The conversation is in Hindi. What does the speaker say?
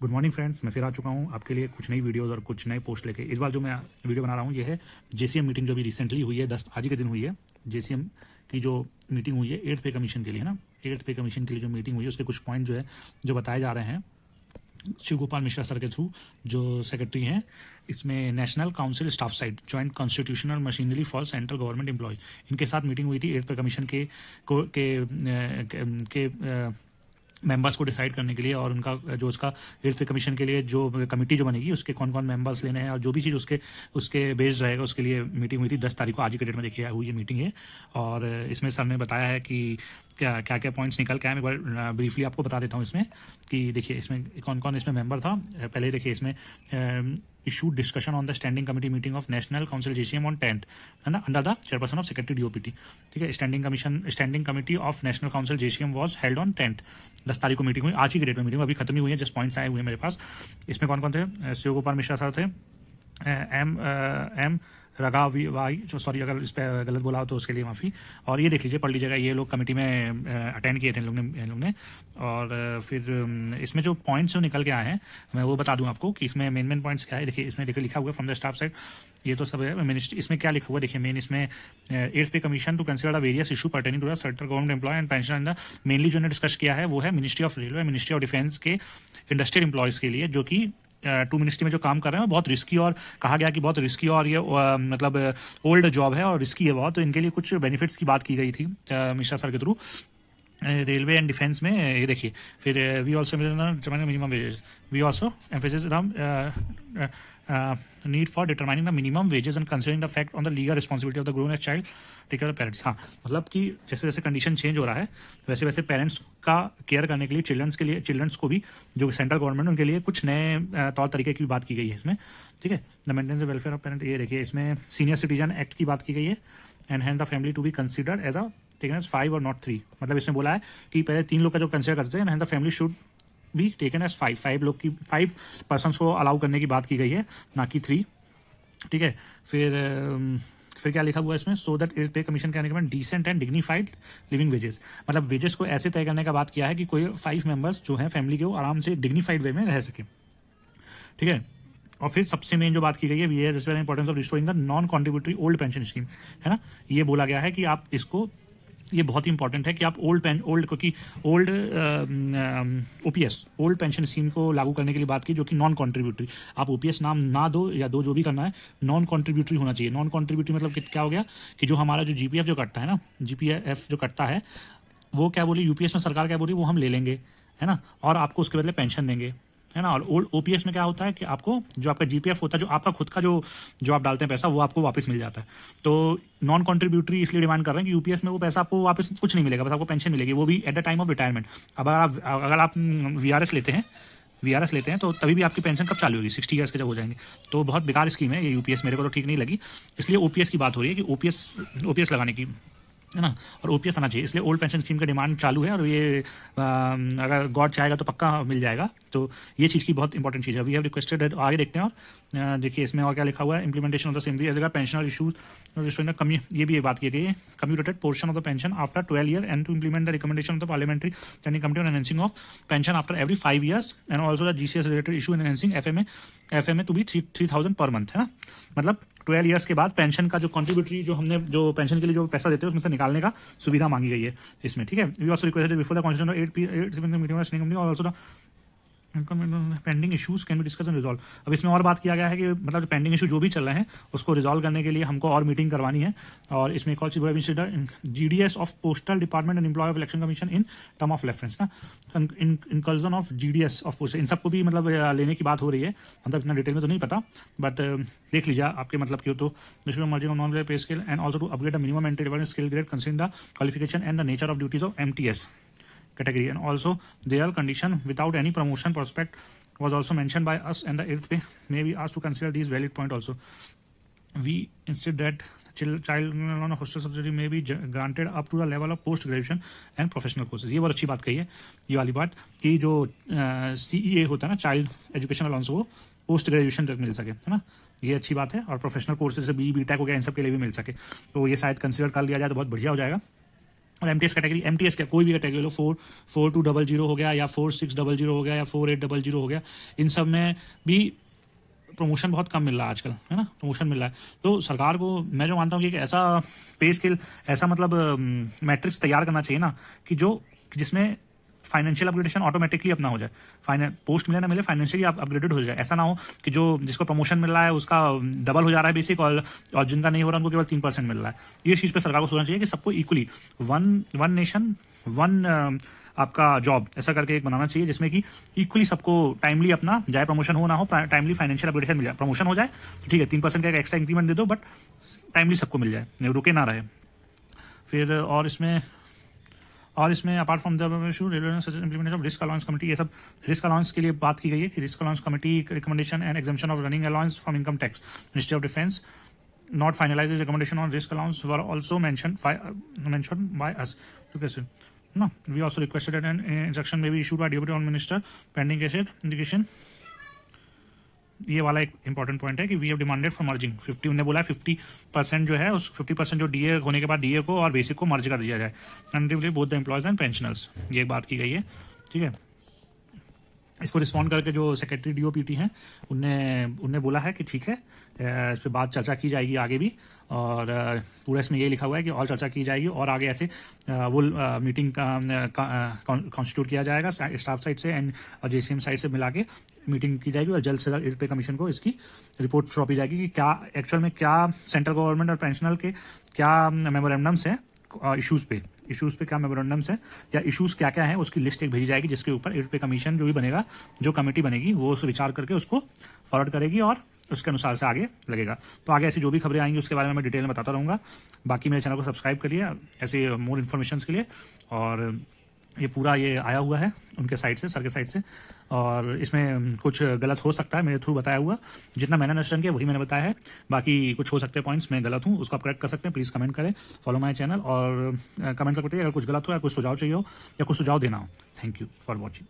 गुड मॉर्निंग फ्रेंड्स, मैं फिर आ चुका हूँ आपके लिए कुछ नई वीडियोस और कुछ नए पोस्ट लेके। इस बार जो मैं वीडियो बना रहा हूँ ये है जेसीएम मीटिंग जो भी रिसेंटली हुई है, 10 आज ही के दिन हुई है। जेसीएम की जो मीटिंग हुई है 8th पे कमीशन के लिए, है ना। 8th पे कमीशन के लिए जो मीटिंग हुई है उसके कुछ पॉइंट जो है जो बताए जा रहे हैं शिव गोपाल मिश्रा सर के थ्रू, जो सेक्रेटरी हैं। इसमें national council staff side joint constitutional machinery for central government employ, इनके साथ मीटिंग हुई थी 8th पे कमीशन के मेंबर्स को डिसाइड करने के लिए, और उनका जो उसका 8th पे कमीशन के लिए जो कमेटी जो बनेगी उसके कौन कौन मेंबर्स लेने हैं और जो भी चीज़ उसके बेस्ड रहेगा उसके लिए मीटिंग हुई थी 10 तारीख को। आज की डेट में देखिए हुई ये मीटिंग है, और इसमें सर ने बताया है कि क्या क्या पॉइंट्स निकल के आए। मैं एक बार ब्रीफली आपको बता देता हूँ इसमें कि देखिए इसमें कौन कौन इसमें मेंबर था। पहले देखिए इसमें issue discussion on the standing committee meeting of national council JCM on 10th, है ना, under the chairperson of secretary DOPT. ठीक है, standing committee of national council JCM was held on 10th, 10 तारीख को मीटिंग हुई। आज ही की डेट में मीटिंग अभी खत्म ही हुई है, जस्ट पॉइंट्स आए हुए हैं मेरे पास। इसमें कौन कौन थे? शिव गोपाल मिश्रा सर थे, एम रगावाई, जो सॉरी अगर इस पर गलत बोला हो तो उसके लिए माफ़ी। और ये देख लीजिए, पढ़ लीजिएगा, ये लोग कमेटी में अटेंड किए थे इन लोग ने। और फिर इसमें जो पॉइंट्स जो निकल के आए हैं मैं वो बता दूं आपको कि इसमें मेन पॉइंट्स क्या है। देखिए इसमें देखिए लिखा हुआ है फ्रॉम द स्टाफ साइड, ये तो सब है। मिनिस्ट्री इसमें क्या लिखा हुआ है देखिए, मेन इसमें 8th pay commission to consider the various issue pertaining to the central government employ and pension and the mainly जो ने डिस्कस किया है वो है ministry of railway, ministry of defence के इंडस्ट्रियल एम्प्लॉयज़ के लिए, जो कि टू मिनिस्ट्री में जो काम कर रहे हैं बहुत रिस्की, और कहा गया कि बहुत रिस्की और ये मतलब ओल्ड जॉब है और रिस्की है बहुत, तो इनके लिए कुछ बेनिफिट्स की बात की गई थी मिश्रा सर के थ्रू रेलवे एंड डिफेंस में। ये देखिए फिर we also minimum wages, we also emphasis need for determining the minimum wages and considering the fact on the legal responsibility of the grown age child take care of parents. हाँ, मतलब कि जैसे जैसे कंडीशन चेंज हो रहा है वैसे वैसे पेरेंट्स का केयर करने के लिए चिल्ड्रंस को भी जो सेंट्रल गवर्नमेंट उनके लिए कुछ नए तौर तरीके की बात की गई है इसमें। ठीक है, the maintenance welfare of parent, ये देखिए इसमें सीनियर सिटीजन एक्ट की बात की गई है, and hence the family to be considered as a taken as 5 और नॉट 3। मतलब इसमें बोला है कि पहले 3 लोग का जो कंसिडर करते हैं, एंड द फैमिली शुड भी टेकन एज 5 लोग की 5 पर्सनस को अलाउ करने की बात की गई है, ना कि 3। ठीक है, फिर क्या लिखा हुआ है इसमें, so that 8th pay commission के recommend decent and dignified living wages. मतलब वेजेस को ऐसे तय करने का बात किया है कि कोई 5 मेंबर्स जो हैं फैमिली के वो आराम से डिग्निफाइड वे में रह सके। ठीक है, और फिर सबसे मेन जो बात की गई है ये है importance of restoring the non contributory old pension scheme, है ना। ये बोला गया है कि आप इसको, ये बहुत ही इंपॉर्टेंट है कि आप क्योंकि ओपीएस ओल्ड पेंशन स्कीम को लागू करने के लिए बात की, जो कि नॉन कॉन्ट्रीब्यूटरी। आप ओपीएस नाम ना दो या दो, जो भी करना है नॉन कॉन्ट्रीब्यूटरी होना चाहिए। नॉन कॉन्ट्रीब्यूटरी मतलब क्या हो गया कि जो हमारा जो जीपीएफ जो कटता है ना, जीपीएफ जो कटता है वो क्या बोली यूपीएस में सरकार क्या बोली, वो हम ले लेंगे, है ना, और आपको उसके बदले पेंशन देंगे, है ना। और ओल्ड ओपीएस में क्या होता है कि आपको जो आपका जीपीएफ होता है, जो आपका खुद का जो आप डालते हैं पैसा, वो आपको वापस मिल जाता है। तो नॉन कॉन्ट्रीब्यूटरी इसलिए डिमांड कर रहे हैं कि यूपीएस में वो पैसा आपको वापस कुछ नहीं मिलेगा, बस आपको पेंशन मिलेगी, वो भी at the time of retirement. अब अगर आप वीआरएस लेते हैं तो तभी भी आपकी पेंशन कब चालू होगी, 60 ईयर्स के जब हो जाएंगे। तो बहुत बेकार स्कीम है ये यूपीएस, मेरे को तो ठीक नहीं लगी, इसलिए ओपीएस की बात हो रही है कि ओपीएस लगाने की, है ना, और ओपीएस आना चाहिए। इसलिए ओल्ड पेंशन स्कीम का डिमांड चालू है, और ये अगर गॉड चाहेगा तो पक्का मिल जाएगा। तो ये चीज़ की बहुत इंपॉर्टेंट चीज़ है। वी हैव रिक्वेस्टेड, आगे देखते हैं। और देखिए इसमें और क्या लिखा हुआ है, implementation of the same as pensional issues, ये भी बात की गई है, commuted portion of the pension after 12 year and to implement the recommendation of the parliamentary standing committee on enhancing of pension after every 5 years and also the GCS related issue in enhancing FMA to be 3000 per month, है ना। मतलब 12 ईयर्स के बाद पेंशन का जो कॉन्ट्रीब्यूटरी जो हमने जो पेंशन के लिए जो पैसा देते हैं उसमें से निकालने का सुविधा मांगी गई है इसमें। ठीक है, we also requested before the constitution 8 meeting में also the pending issues can be discuss and resolve. अब इसमें और बात किया गया है कि मतलब पेंडिंग इशू जो भी चल रहे हैं उसको रिजॉल्व करने के लिए हमको और मीटिंग करवानी है। और इसमें एक और चीज़ GDS of postal department and employ of election commission in term of reference ना, inclusion of GDS of postal, इन सबको भी मतलब लेने की बात हो रही है। मतलब इतना डिटेल में तो नहीं पता, बट देख लीजिए आपके मतलब की हो तो merging of non pay scale and also to upgrade the minimum entry skill grade considering the qualification and the nature of duties of MTS category, and also their condition without any promotion prospect was also mentioned by us, and the 8th pay may be asked to consider these valid point also. We instead that child on a hostel subsidy may be granted up to the level of post graduation and professional courses। ये बहुत अच्छी बात कही है, ये वाली बात कि जो CEA होता है ना, चाइल्ड एजुकेशन अलाउंस, वो पोस्ट ग्रेजुएशन तक मिल सके, है ना। ये अच्छी बात है, और प्रोफेशनल कोर्सेज से बीटेक हो गया इन सब के लिए भी मिल सके, तो ये शायद कंसिडर कर लिया जाए तो बहुत बढ़िया हो जाएगा। और एमटीएस कैटेगरी, एमटीएस क्या कोई भी कैटेगरी लो, 4200 हो गया या 4600 हो गया या 4800 हो गया, इन सब में भी प्रमोशन बहुत कम मिल रहा है आजकल, है ना, प्रमोशन मिल रहा है। तो सरकार को मैं जो मानता हूँ कि एक ऐसा पे स्केल, ऐसा मतलब मैट्रिक्स तैयार करना चाहिए ना कि जो जिसमें फाइनेंशियल अपग्रेडेशन ऑटोमेटिकली अपना हो जाए, पोस्ट मिले ना मिले फाइनेंशियली अपग्रेडेड हो जाए। ऐसा ना हो कि जो जिसको प्रमोशन मिल रहा है उसका डबल हो जा रहा है बेसिक, और जिनका नहीं हो रहा उनको केवल 3% मिल रहा है। ये चीज़ पे सरकार को सोचना चाहिए कि सबको इक्वली वन नेशन वन आपका जॉब ऐसा करके एक बनाना चाहिए, जिसमें कि इक्वली सबको टाइमली अपना जाए, प्रमोशन हो ना हो, टाइमली फाइनेंशियल अपग्रेडेशन मिल जाए। प्रमोशन हो जाए तो ठीक है, 3% का एक्स्ट्रा इंक्रीमेंट दे दो, बट टाइमली सबको मिल जाए, रुके ना रहे। फिर और इसमें apart from the implementation of risk allowance committee, ये सब रिस्क अलाउंस के लिए बात की गई है कि risk allowance committee recommendation and exemption of running allowance from income tax, ministry of defence not finalized recommendation on risk allowance were also mentioned by us. No, we also requested that an instruction may be issued by deputy on minister pending case indication. ये वाला एक इंपॉर्टेंट पॉइंट है कि we have demanded for merging 50, उन्हें बोला 50% जो है उस 50% जो डीए होने के बाद डीए को और बेसिक को मर्ज कर दिया जाए, and both the employees and pensioners, ये बात की गई है। ठीक है, इसको रिस्पॉन्ड करके जो सेक्रेटरी डीओपीटी हैं उनने बोला है कि ठीक है, इस पर बात चर्चा की जाएगी आगे भी, और पूरा इसमें ये लिखा हुआ है कि और चर्चा की जाएगी और आगे ऐसे वो मीटिंग कॉन्स्टिट्यूट किया जाएगा स्टाफ साइड से एंड जेसीएम साइड से मिला के मीटिंग की जाएगी, और जल्द से जल्द पे कमीशन को इसकी रिपोर्ट सौंपी जाएगी कि क्या एक्चुअल में क्या सेंट्रल गवर्नमेंट और पेंशनल के क्या मेमोरेंडम्स हैं इशूज़ पे क्या मेमोरेंडम्स है या इशूज़ क्या क्या हैं, उसकी लिस्ट एक भेजी जाएगी, जिसके ऊपर एड पे कमीशन जो भी बनेगा, जो कमेटी बनेगी वो उस विचार करके उसको फॉरवर्ड करेगी और उसके अनुसार से आगे लगेगा। तो आगे ऐसी जो भी खबरें आएंगी उसके बारे में मैं डिटेल में बताता रहूँगा। बाकी मेरे चैनल को सब्सक्राइब करिए ऐसे मोर इन्फॉर्मेशन के लिए। और ये पूरा ये आया हुआ है उनके साइड से, सर के साइड से, और इसमें कुछ गलत हो सकता है मेरे थ्रू बताया हुआ, जितना मैंने अंडरस्टैंड किया वही मैंने बताया है, बाकी कुछ हो सकते हैं पॉइंट्स मैं गलत हूँ, उसको आप करेक्ट कर सकते हैं। प्लीज़ कमेंट करें, फॉलो माय चैनल और कमेंट करके अगर कुछ गलत हो या कुछ सुझाव चाहिए हो या कुछ सुझाव देना हो। Thank you for watching.